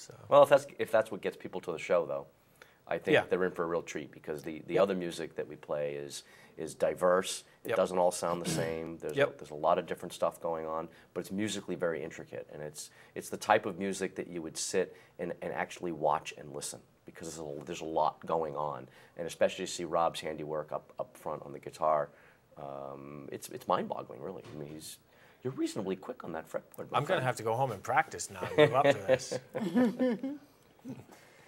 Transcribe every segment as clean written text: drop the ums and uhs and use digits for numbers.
So. Well, if that's what gets people to the show, though, I think Yeah. they're in for a real treat, because the other music that we play is diverse. It Yep. doesn't all sound the same. There's Yep. there's a lot of different stuff going on, but it's musically very intricate, and it's the type of music that you would sit and actually watch and listen, because there's a lot going on, and especially to see Rob's handiwork up front on the guitar, it's mind-boggling, really. I mean, you're reasonably quick on that fretboard. I'm going to have to go home and practice now to live up to this.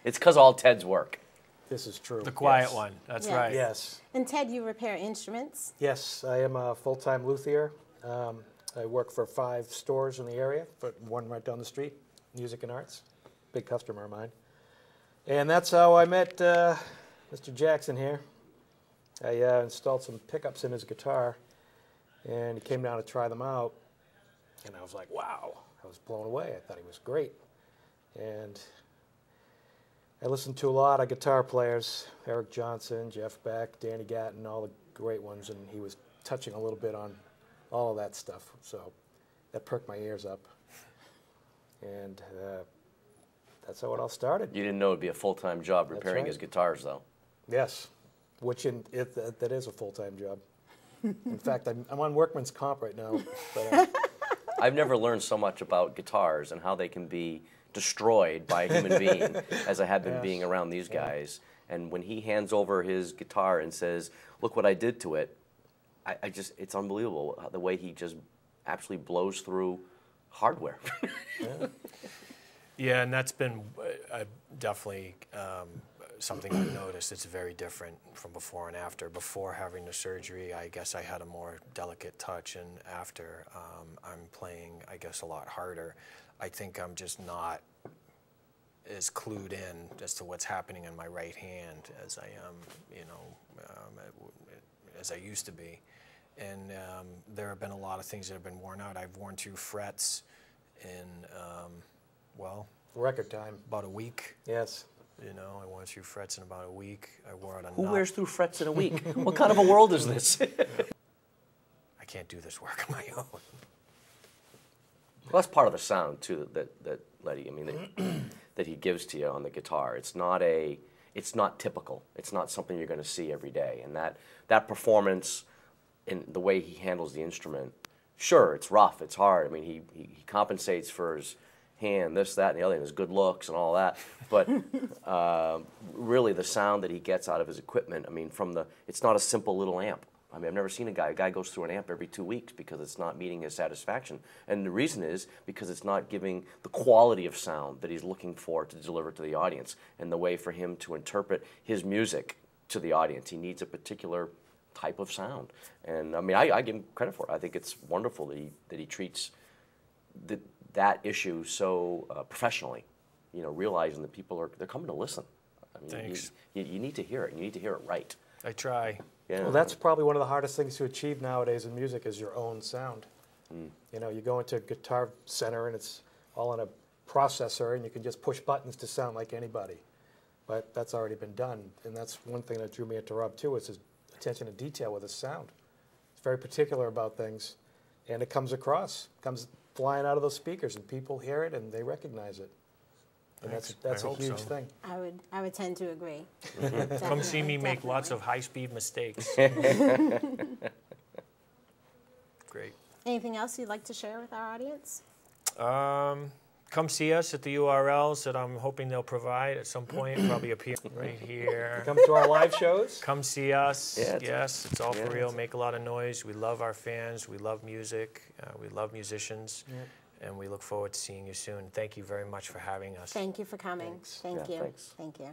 It's because all Ted's work. This is true. The quiet Yes. one. That's Yes. right. Yes. And Ted, you repair instruments? Yes, I am a full-time luthier. I work for 5 stores in the area, but one right down the street, Music and Arts, big customer of mine. And that's how I met Mr. Jackson here. I installed some pickups in his guitar, and he came down to try them out, and I was like, wow, I was blown away. I thought he was great. And I listened to a lot of guitar players, Eric Johnson, Jeff Beck, Danny Gatton, all the great ones, and he was touching a little bit on all of that stuff. So that perked my ears up. And that's how it all started. You didn't know it'd be a full-time job repairing right. his guitars, though. Yes, which that is a full-time job. In fact, I'm on workman's comp right now. But, I've never learned so much about guitars and how they can be destroyed by a human being as I have been Yes. being around these guys. And when he hands over his guitar and says, "Look what I did to it," I just, it's unbelievable the way he just absolutely blows through hardware. Yeah, and that's been definitely something I've noticed. It's very different from before and after. Before having the surgery, I guess I had a more delicate touch, and after, I'm playing, I guess, a lot harder. I think I'm just not as clued in as to what's happening in my right hand as I am, as I used to be. And there have been a lot of things that have been worn out. I've worn 2 frets in, record time. about a week. Yes. You know, I wore 2 frets in about a week. I wore out a Who knot. wears through frets in a week? What kind of a world is this? I can't do this work on my own. Well, that's part of the sound too that Leddie, I mean, that he gives to you on the guitar. It's not typical. It's not something you're going to see every day. And that performance, in the way he handles the instrument, sure, it's rough, it's hard. I mean, he compensates for his hand, this, that, and the other, and his good looks and all that. But really, the sound that he gets out of his equipment, I mean, it's not a simple little amp. I mean, I've never seen a guy goes through an amp every 2 weeks because it's not meeting his satisfaction. And the reason is because it's not giving the quality of sound that he's looking for to deliver to the audience. And the way for him to interpret his music to the audience, he needs a particular type of sound. And I mean, I give him credit for it. I think it's wonderful that he treats that issue so professionally, you know, realizing that they're coming to listen. I mean, Thanks. You need to hear it. You need to hear it right. I try. Yeah. Well, that's probably one of the hardest things to achieve nowadays in music is your own sound. You know, you go into a Guitar Center and it's all in a processor and you can just push buttons to sound like anybody. But that's already been done. And that's one thing that drew me into Rob too, is his attention to detail with his sound. He's very particular about things, and it comes across, comes flying out of those speakers, and people hear it and they recognize it. And Thanks. that's I a hope huge so. thing. I would tend to agree. Come see me make lots of high-speed mistakes. Great. Anything else you'd like to share with our audience? Come see us at the URLs that I'm hoping they'll provide at some point. Probably appear right here. Come to our live shows. Come see us. Yeah, Yes, it's all for yeah, real. Make a lot of noise. We love our fans. We love music. We love musicians. And we look forward to seeing you soon. Thank you very much for having us. Thank you for coming. Thanks. Thank Yeah, you. thanks. Thank you.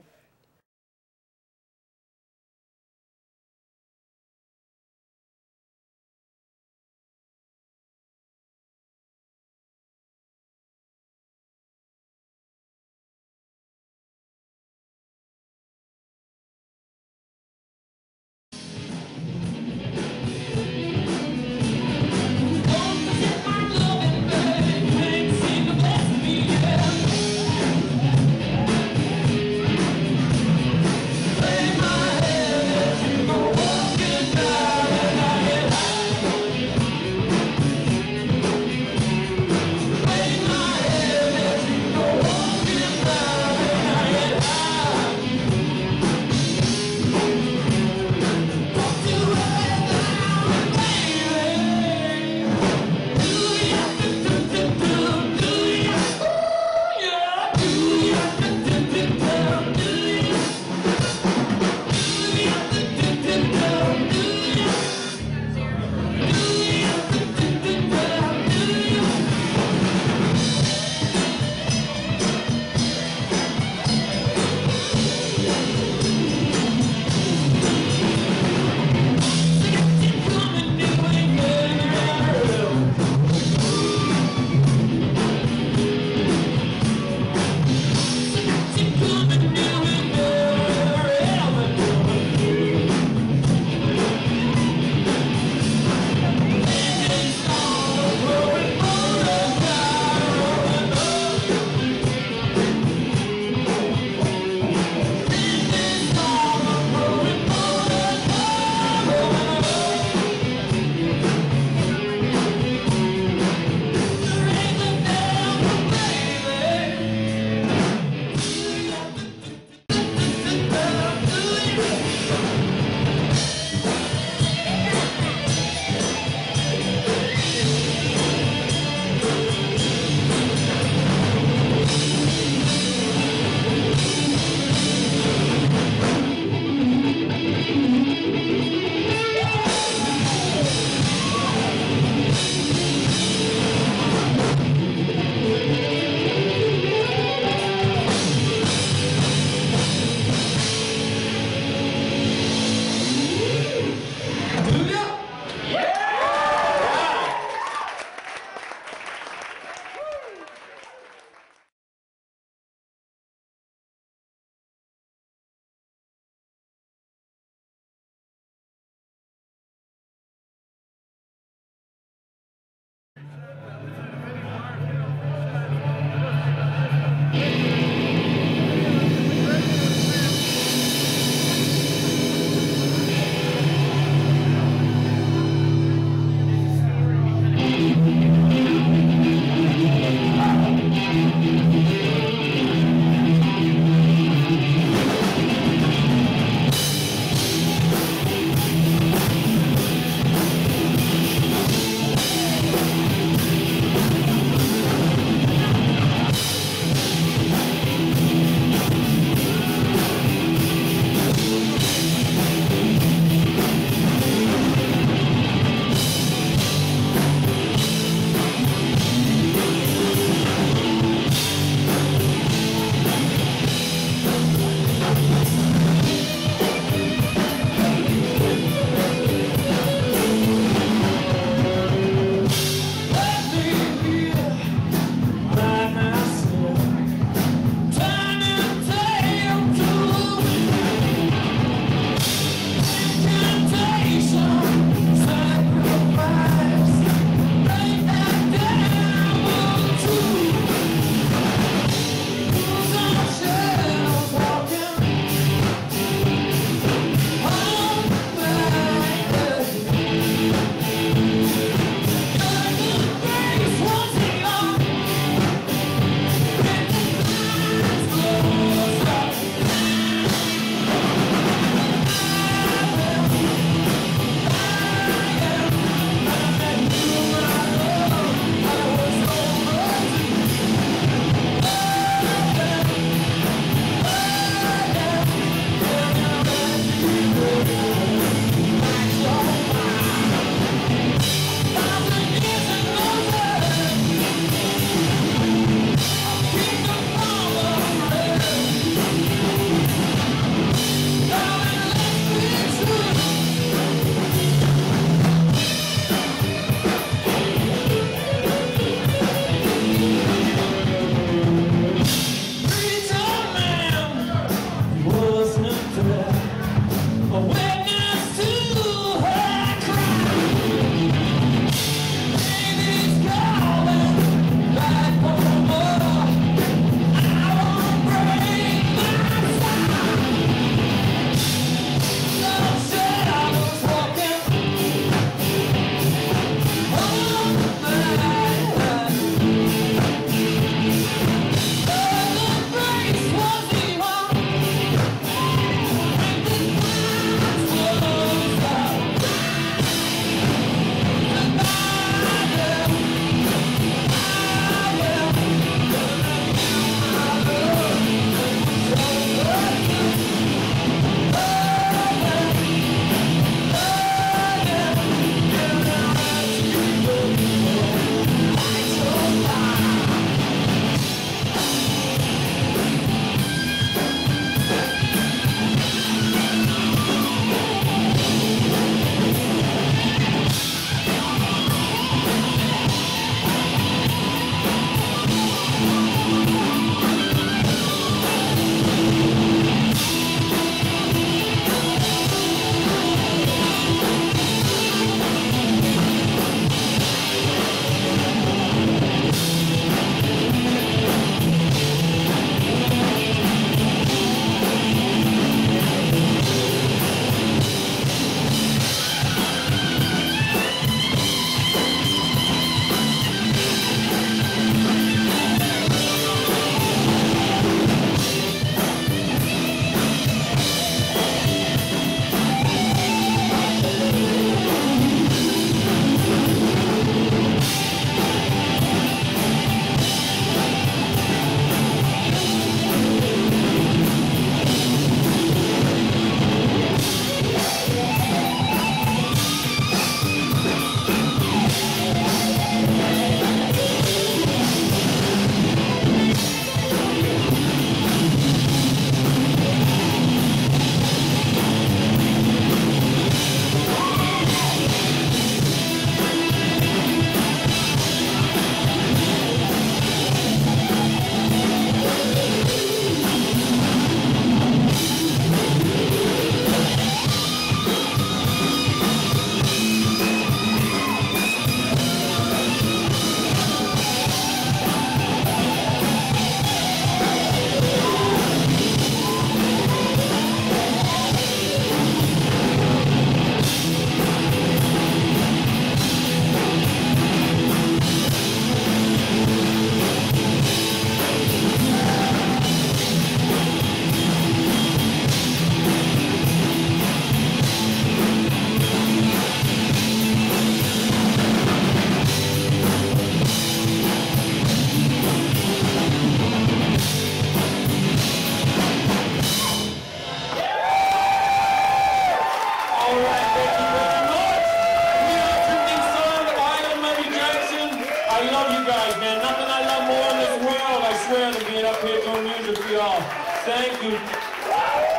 here doing music for y'all. Thank you.